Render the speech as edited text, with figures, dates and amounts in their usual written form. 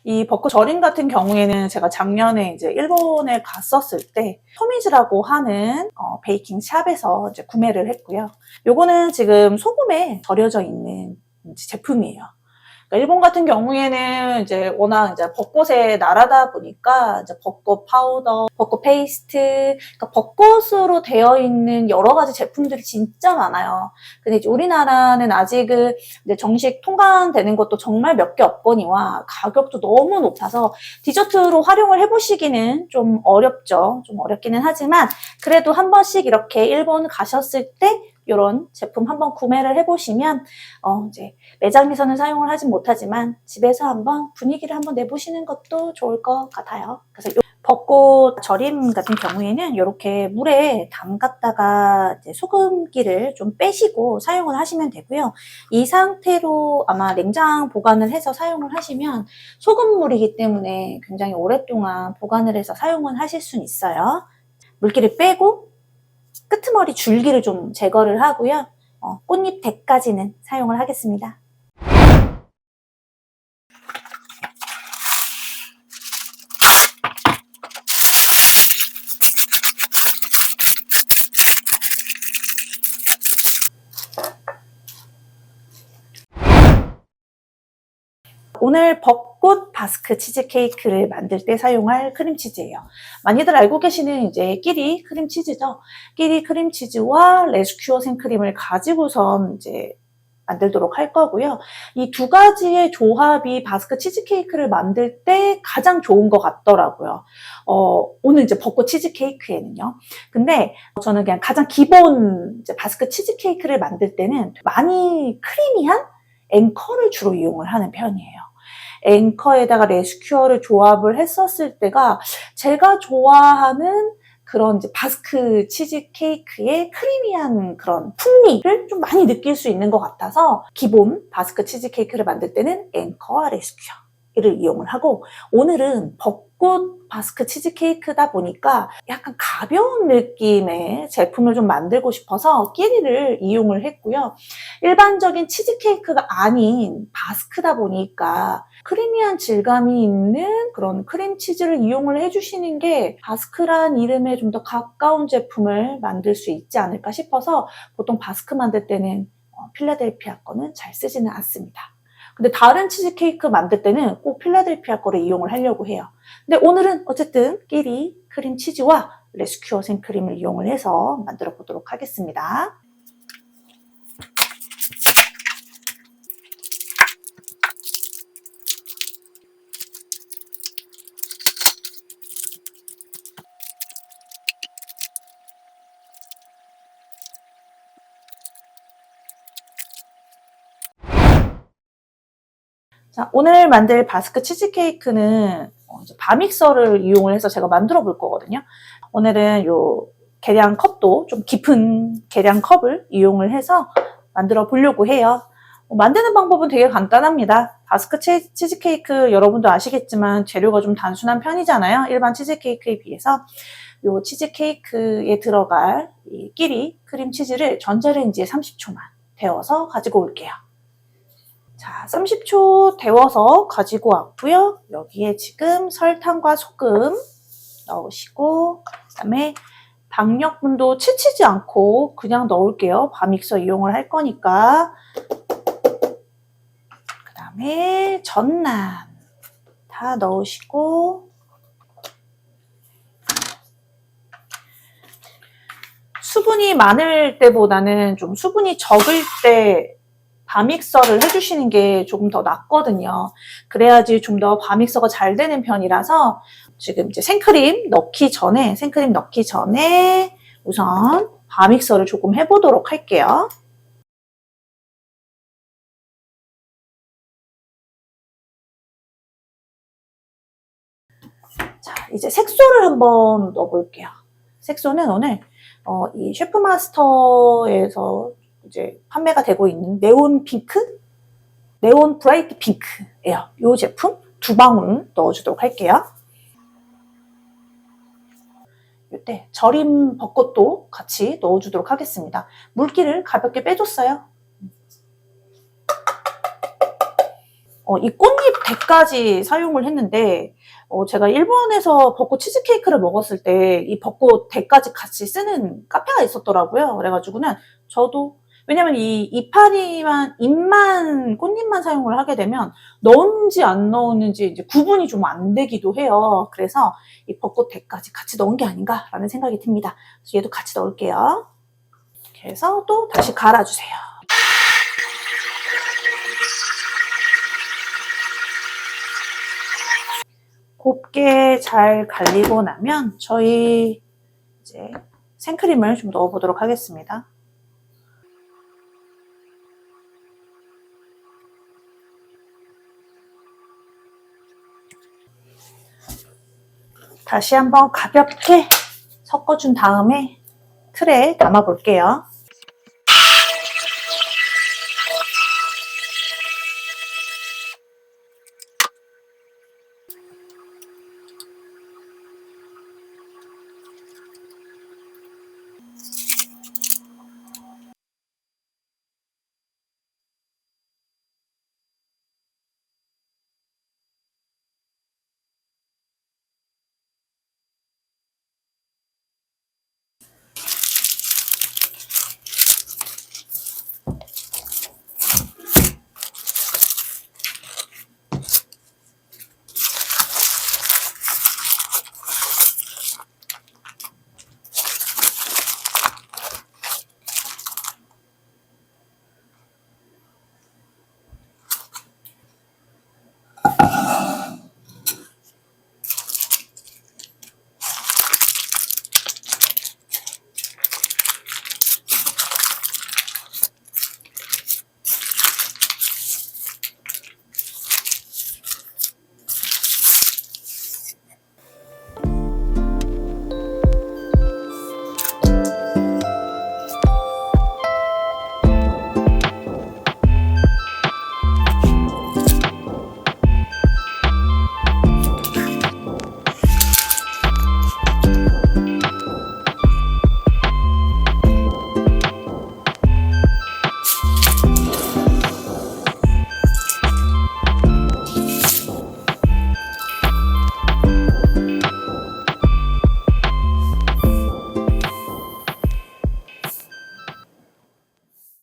이 벚꽃 절임 같은 경우에는 제가 작년에 이제 일본에 갔었을 때 토미즈라고 하는 베이킹 샵에서 이제 구매를 했고요. 요거는 지금 소금에 절여져 있는 제품이에요. 그러니까 일본 같은 경우에는 이제 워낙 이제 벚꽃의 나라다 보니까 이제 벚꽃 파우더, 벚꽃 페이스트, 그러니까 벚꽃으로 되어 있는 여러 가지 제품들이 진짜 많아요. 근데 이제 우리나라는 아직은 이제 정식 통관되는 것도 정말 몇 개 없거니와 가격도 너무 높아서 디저트로 활용을 해보시기는 좀 어렵죠. 좀 어렵기는 하지만 그래도 한 번씩 이렇게 일본 가셨을 때 이런 제품 한번 구매를 해보시면 이제 매장에서는 사용을 하진 못하지만 집에서 한번 분위기를 한번 내보시는 것도 좋을 것 같아요. 그래서 벚꽃 절임 같은 경우에는 이렇게 물에 담갔다가 이제 소금기를 좀 빼시고 사용을 하시면 되고요. 이 상태로 아마 냉장 보관을 해서 사용을 하시면 소금물이기 때문에 굉장히 오랫동안 보관을 해서 사용을 하실 수는 있어요. 물기를 빼고 끄트머리 줄기를 좀 제거를 하고요. 꽃잎 대까지는 사용을 하겠습니다. 오늘 벚꽃 바스크 치즈케이크를 만들 때 사용할 크림치즈예요. 많이들 알고 계시는 이제 끼리 크림치즈죠. 끼리 크림치즈와 레스큐어 생크림을 가지고선 이제 만들도록 할 거고요. 이 두 가지의 조합이 바스크 치즈케이크를 만들 때 가장 좋은 것 같더라고요. 오늘 이제 벚꽃 치즈케이크에는요. 근데 저는 그냥 가장 기본 이제 바스크 치즈케이크를 만들 때는 많이 크리미한 앵커를 주로 이용을 하는 편이에요. 앵커에다가 레스큐어를 조합을 했었을 때가 제가 좋아하는 그런 이제 바스크 치즈케이크의 크리미한 그런 풍미를 좀 많이 느낄 수 있는 것 같아서 기본 바스크 치즈케이크를 만들 때는 앵커와 레스큐어를 이용을 하고 오늘은 벚꽃 바스크 치즈케이크다 보니까 약간 가벼운 느낌의 제품을 좀 만들고 싶어서 끼리를 이용을 했고요. 일반적인 치즈케이크가 아닌 바스크다 보니까 크리미한 질감이 있는 그런 크림치즈를 이용을 해주시는 게 바스크란 이름에 좀 더 가까운 제품을 만들 수 있지 않을까 싶어서 보통 바스크 만들 때는 필라델피아 거는 잘 쓰지는 않습니다. 근데 다른 치즈케이크 만들 때는 꼭 필라델피아 거를 이용을 하려고 해요. 근데 오늘은 어쨌든 끼리 크림치즈와 레스큐어 생크림을 이용을 해서 만들어 보도록 하겠습니다. 자, 오늘 만들 바스크 치즈케이크는 바믹서를 이용을 해서 제가 만들어 볼 거거든요. 오늘은 요 계량 컵도 좀 깊은 계량 컵을 이용을 해서 만들어 보려고 해요. 만드는 방법은 되게 간단합니다. 바스크 치즈케이크 여러분도 아시겠지만 재료가 좀 단순한 편이잖아요. 일반 치즈케이크에 비해서. 요 치즈케이크에 들어갈 이 끼리 크림치즈를 전자레인지에 30초만 데워서 가지고 올게요. 자, 30초 데워서 가지고 왔고요. 여기에 지금 설탕과 소금 넣으시고 그다음에 박력분도 채치지 않고 그냥 넣을게요. 바믹서 이용을 할 거니까. 그다음에 전란 다 넣으시고 수분이 많을 때보다는 좀 수분이 적을 때 바믹서를 해주시는 게 조금 더 낫거든요. 그래야지 좀 더 바믹서가 잘 되는 편이라서 지금 이제 생크림 넣기 전에 우선 바믹서를 조금 해보도록 할게요. 자, 이제 색소를 한번 넣어볼게요. 색소는 오늘 이 셰프마스터에서 이제 판매가 되고 있는 네온 핑크? 네온 브라이트 핑크예요. 이 제품 2방울 넣어주도록 할게요. 이때 절임 벚꽃도 같이 넣어주도록 하겠습니다. 물기를 가볍게 빼줬어요. 이 꽃잎 대까지 사용을 했는데 제가 일본에서 벚꽃 치즈케이크를 먹었을 때 이 벚꽃 대까지 같이 쓰는 카페가 있었더라고요. 그래가지고는 저도 왜냐면 이 이파리만 잎만 꽃잎만 사용을 하게 되면 넣은지 안 넣었는지 이제 구분이 좀 안 되기도 해요. 그래서 이 벚꽃 대까지 같이 넣은 게 아닌가라는 생각이 듭니다. 그래서 얘도 같이 넣을게요. 이렇게 해서 또 다시 갈아주세요. 곱게 잘 갈리고 나면 저희 이제 생크림을 좀 넣어보도록 하겠습니다. 다시 한번 가볍게 섞어준 다음에 틀에 담아 볼게요.